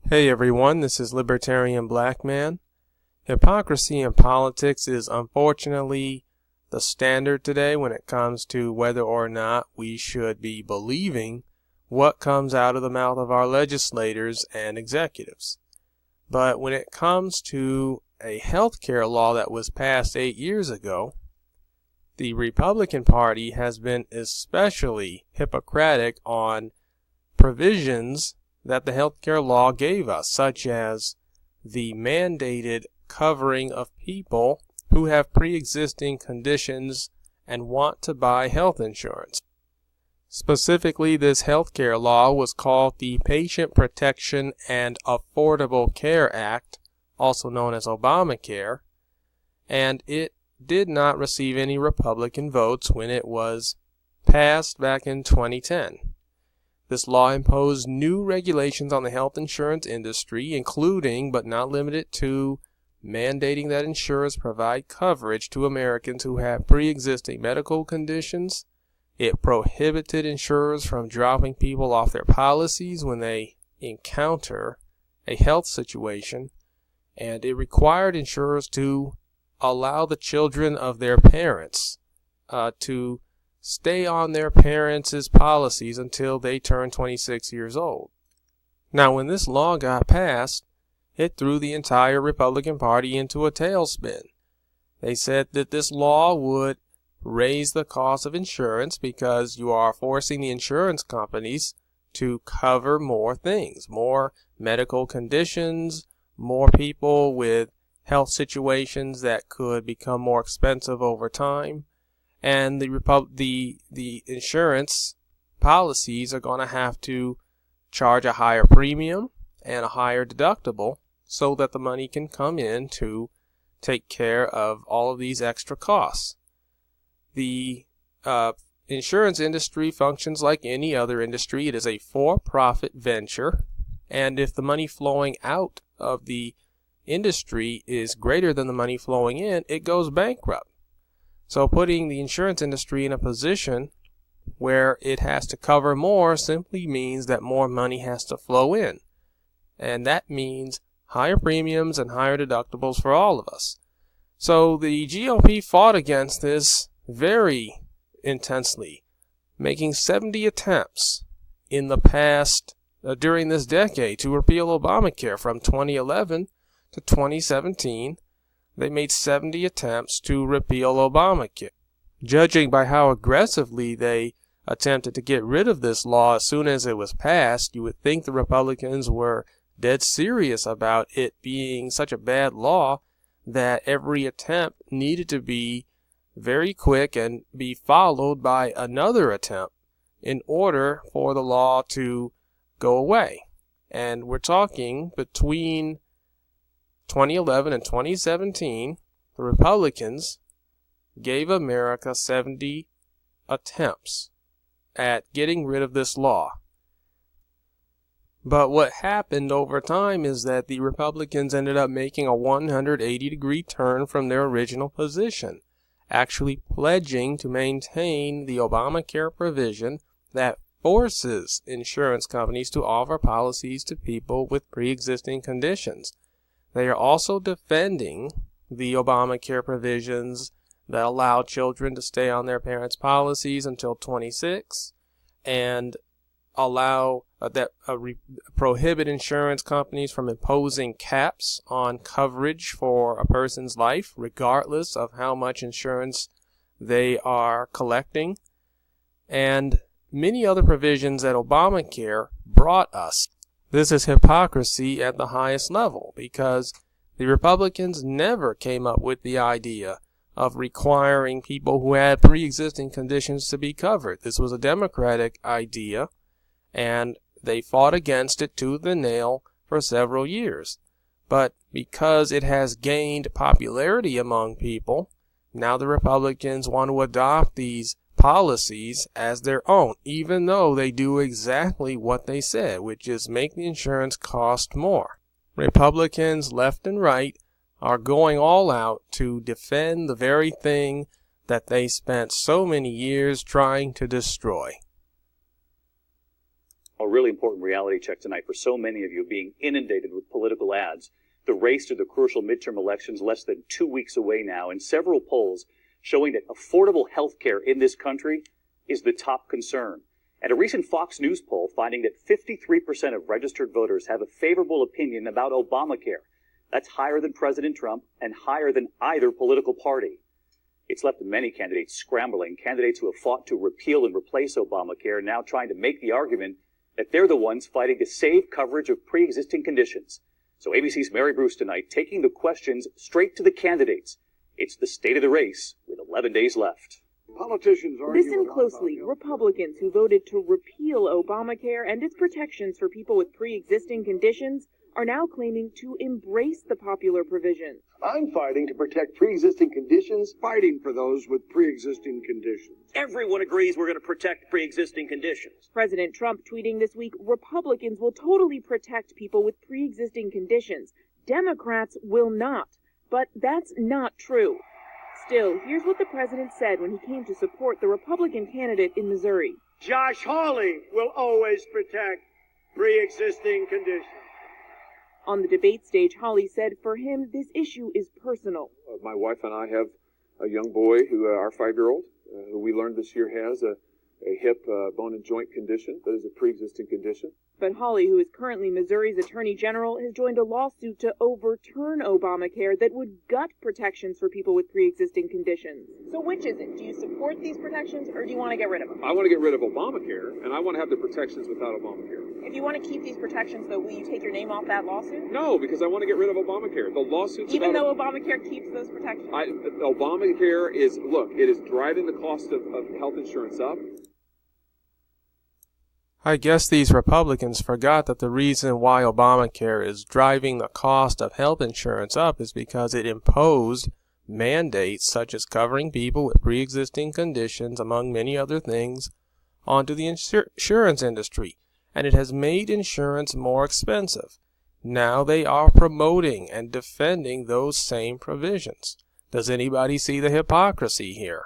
Hey everyone, this is Libertarian Black Man. Hypocrisy in politics is unfortunately the standard today when it comes to whether or not we should be believing what comes out of the mouth of our legislators and executives. But when it comes to a healthcare law that was passed 8 years ago, the Republican Party has been especially hypocritical on provisions that the healthcare law gave us, such as the mandated covering of people who have pre-existing conditions and want to buy health insurance. Specifically, this healthcare law was called the Patient Protection and Affordable Care Act, also known as Obamacare, and it did not receive any Republican votes when it was passed back in 2010. This law imposed new regulations on the health insurance industry, including, but not limited to, mandating that insurers provide coverage to Americans who have pre-existing medical conditions. It prohibited insurers from dropping people off their policies when they encounter a health situation, and it required insurers to allow the children of their parents to stay on their parents' policies until they turn 26 years old. Now, when this law got passed, it threw the entire Republican Party into a tailspin. They said that this law would raise the cost of insurance because you are forcing the insurance companies to cover more things, more medical conditions, more people with health situations that could become more expensive over time. And the insurance policies are going to have to charge a higher premium and a higher deductible so that the money can come in to take care of all of these extra costs. The insurance industry functions like any other industry. It is a for-profit venture, and if the money flowing out of the industry is greater than the money flowing in, it goes bankrupt. So putting the insurance industry in a position where it has to cover more simply means that more money has to flow in. And that means higher premiums and higher deductibles for all of us. So the GOP fought against this very intensely, making 70 attempts in the past, during this decade, to repeal Obamacare from 2011 to 2017. They made 70 attempts to repeal Obamacare. Judging by how aggressively they attempted to get rid of this law as soon as it was passed, you would think the Republicans were dead serious about it being such a bad law that every attempt needed to be very quick and be followed by another attempt in order for the law to go away. And we're talking between 2011 and 2017, the Republicans gave America 70 attempts at getting rid of this law. But what happened over time is that the Republicans ended up making a 180-degree turn from their original position, actually pledging to maintain the Obamacare provision that forces insurance companies to offer policies to people with pre-existing conditions. They are also defending the Obamacare provisions that allow children to stay on their parents' policies until 26 and allow prohibit insurance companies from imposing caps on coverage for a person's life, regardless of how much insurance they are collecting, and many other provisions that Obamacare brought us. This is hypocrisy at the highest level because the Republicans never came up with the idea of requiring people who had pre-existing conditions to be covered. This was a Democratic idea, and they fought against it tooth and nail for several years. But because it has gained popularity among people, now the Republicans want to adopt these policies as their own, even though they do exactly what they said, which is make the insurance cost more. Republicans left and right are going all out to defend the very thing that they spent so many years trying to destroy. A really important reality check tonight for so many of you being inundated with political ads. The race to the crucial midterm elections less than 2 weeks away now, and several polls showing that affordable health care in this country is the top concern. And a recent Fox News poll finding that 53% of registered voters have a favorable opinion about Obamacare. That's higher than President Trump and higher than either political party. It's left many candidates scrambling, candidates who have fought to repeal and replace Obamacare, now trying to make the argument that they're the ones fighting to save coverage of pre-existing conditions. So ABC's Mary Bruce tonight taking the questions straight to the candidates. It's the state of the race with 11 days left. Politicians listen closely. Republicans who voted to repeal Obamacare and its protections for people with pre-existing conditions are now claiming to embrace the popular provision. I'm fighting to protect pre-existing conditions, fighting for those with pre-existing conditions. Everyone agrees we're going to protect pre-existing conditions. President Trump tweeting this week, Republicans will totally protect people with pre-existing conditions. Democrats will not. But that's not true. Still, here's what the president said when he came to support the Republican candidate in Missouri. Josh Hawley will always protect pre-existing conditions. On the debate stage, Hawley said for him, this issue is personal. My wife and I have a young boy, our 5-year-old, who we learned this year has a hip bone and joint condition that is a pre-existing condition. But Hawley, who is currently Missouri's Attorney General, has joined a lawsuit to overturn Obamacare that would gut protections for people with pre-existing conditions. So which is it? Do you support these protections, or do you want to get rid of them? I want to get rid of Obamacare, and I want to have the protections without Obamacare. If you want to keep these protections, though, will you take your name off that lawsuit? No, because I want to get rid of Obamacare. The lawsuits even though Obamacare keeps those protections? Obamacare is, look, it is driving the cost of health insurance up. I guess these Republicans forgot that the reason why Obamacare is driving the cost of health insurance up is because it imposed mandates such as covering people with pre-existing conditions, among many other things, onto the insurance industry, and it has made insurance more expensive. Now they are promoting and defending those same provisions. Does anybody see the hypocrisy here?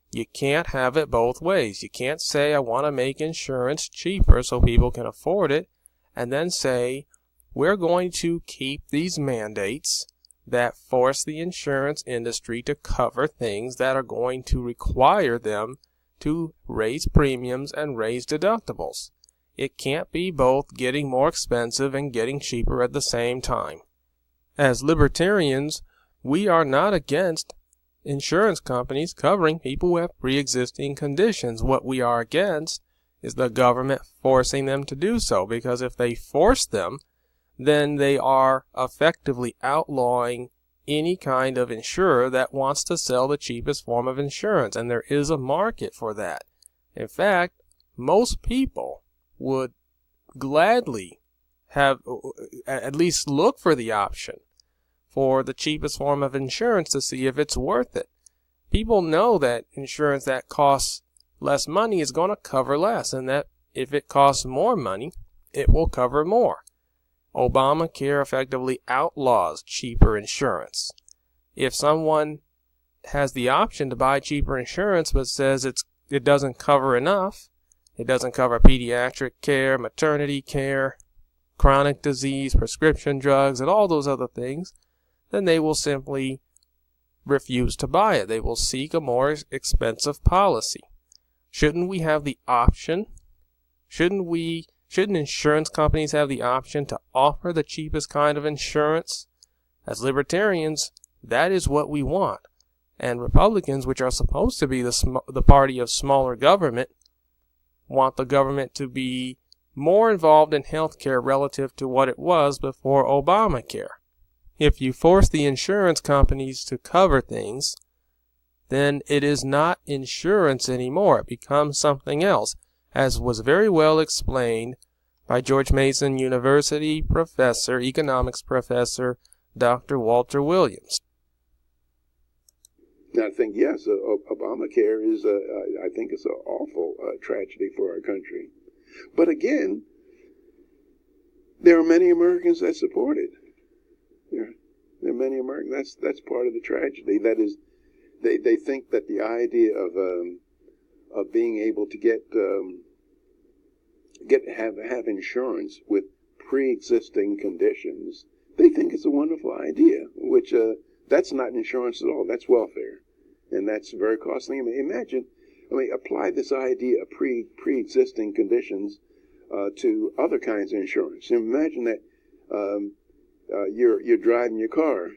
You can't have it both ways. You can't say, I want to make insurance cheaper so people can afford it, and then say, we're going to keep these mandates that force the insurance industry to cover things that are going to require them to raise premiums and raise deductibles. It can't be both getting more expensive and getting cheaper at the same time. As libertarians, we are not against insurance companies covering people who have pre-existing conditions. What we are against is the government forcing them to do so, because if they force them, then they are effectively outlawing any kind of insurer that wants to sell the cheapest form of insurance, and there is a market for that. In fact, most people would gladly have at least look for the option for the cheapest form of insurance to see if it's worth it. People know that insurance that costs less money is going to cover less, and that if it costs more money, it will cover more. Obamacare effectively outlaws cheaper insurance. If someone has the option to buy cheaper insurance but says it doesn't cover enough, it doesn't cover pediatric care, maternity care, chronic disease, prescription drugs, and all those other things, then they will simply refuse to buy it. They will seek a more expensive policy. Shouldn't we have the option? Shouldn't insurance companies have the option to offer the cheapest kind of insurance? As libertarians, that is what we want. And Republicans, which are supposed to be the party of smaller government, want the government to be more involved in healthcare relative to what it was before Obamacare. If you force the insurance companies to cover things, then it is not insurance anymore. It becomes something else, as was very well explained by George Mason University professor, economics professor, Dr. Walter Williams. I think, yes, Obamacare is, I think it's an awful tragedy for our country. But again, there are many Americans that support it. There are many Americans. That's part of the tragedy. That is, they think that the idea of being able to get have insurance with pre-existing conditions, they think it's a wonderful idea, which that's not insurance at all. That's welfare, and that's very costly. Apply this idea of pre-existing conditions to other kinds of insurance. Imagine that you're driving your car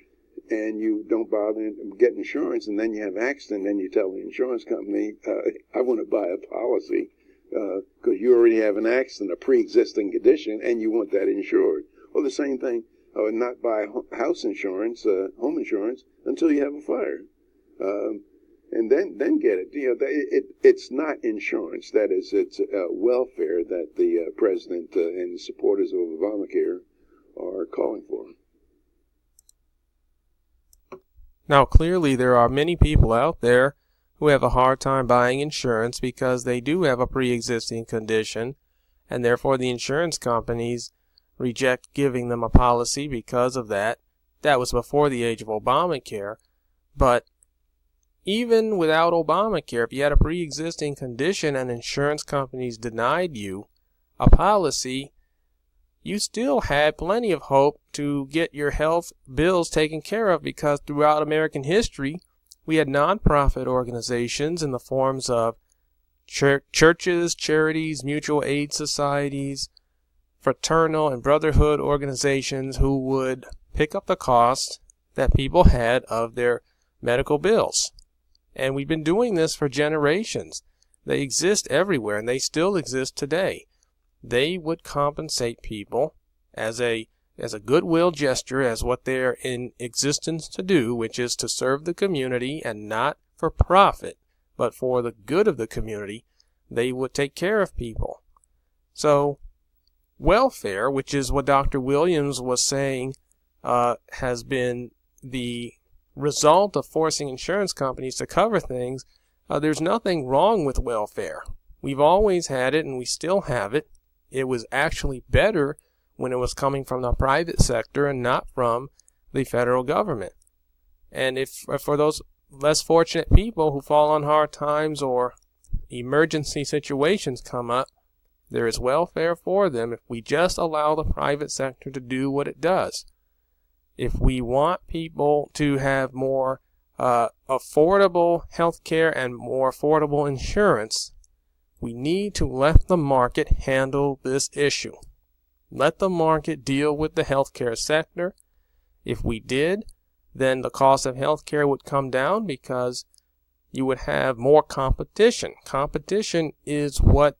and you don't bother to get insurance, and then you have an accident, and you tell the insurance company, I want to buy a policy because you already have an accident, a pre-existing condition, and you want that insured. Or the same thing, not buy house insurance, home insurance, until you have a fire. And then get it. It's not insurance. That is, it's welfare that the president and supporters of Obamacare are calling for. Now, clearly, there are many people out there who have a hard time buying insurance because they do have a pre-existing condition, and therefore the insurance companies reject giving them a policy because of that. That was before the age of Obamacare. But even without Obamacare, if you had a pre-existing condition and insurance companies denied you a policy, you still had plenty of hope to get your health bills taken care of, because throughout American history, we had nonprofit organizations in the forms of churches, charities, mutual aid societies, fraternal and brotherhood organizations who would pick up the cost that people had of their medical bills. And we've been doing this for generations. They exist everywhere, and they still exist today. They would compensate people as a goodwill gesture, as what they're in existence to do, which is to serve the community, and not for profit, but for the good of the community. They would take care of people. So welfare, which is what Dr. Williams was saying, has been the result of forcing insurance companies to cover things. There's nothing wrong with welfare. We've always had it, and we still have it. It was actually better when it was coming from the private sector and not from the federal government. And if for those less fortunate people who fall on hard times or emergency situations come up, there is welfare for them if we just allow the private sector to do what it does. If we want people to have more affordable health care and more affordable insurance, we need to let the market handle this issue. Let the market deal with the healthcare sector. If we did, then the cost of healthcare would come down because you would have more competition. Competition is what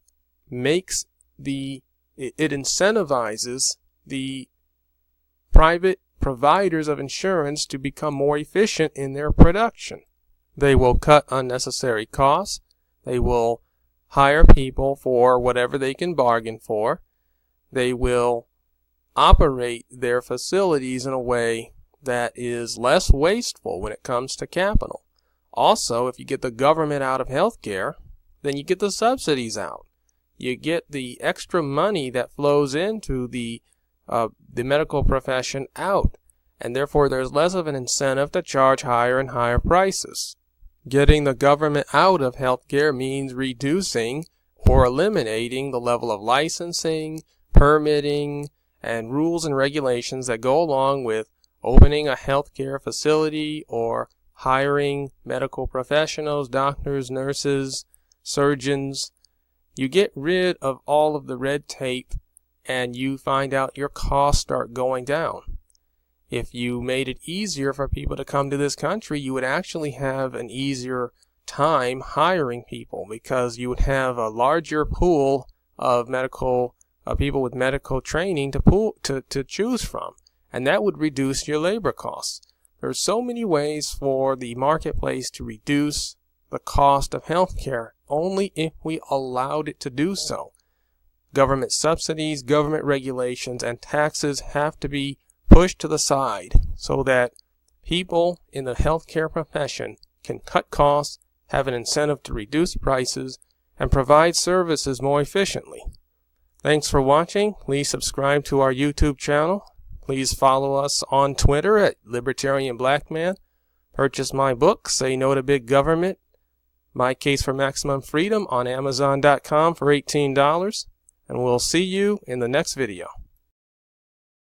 makes it incentivizes the private providers of insurance to become more efficient in their production. They will cut unnecessary costs. They will hire people for whatever they can bargain for. They will operate their facilities in a way that is less wasteful when it comes to capital. Also, if you get the government out of healthcare, then you get the subsidies out. You get the extra money that flows into the medical profession out, and therefore there's less of an incentive to charge higher and higher prices. Getting the government out of healthcare means reducing or eliminating the level of licensing, permitting, and rules and regulations that go along with opening a healthcare facility or hiring medical professionals, doctors, nurses, surgeons. You get rid of all of the red tape, and you find out your costs start going down. If you made it easier for people to come to this country, you would actually have an easier time hiring people, because you would have a larger pool of people with medical training to choose from, and that would reduce your labor costs. There are so many ways for the marketplace to reduce the cost of healthcare, only if we allowed it to do so. Government subsidies, government regulations, and taxes have to be pushed to the side so that people in the healthcare profession can cut costs, have an incentive to reduce prices, and provide services more efficiently. Thanks for watching. Please subscribe to our YouTube channel. Please follow us on Twitter at Libertarian Black Man. Purchase my book, Say No to Big Government, My Case for Maximum Freedom, on Amazon.com for $18. and we'll see you in the next video.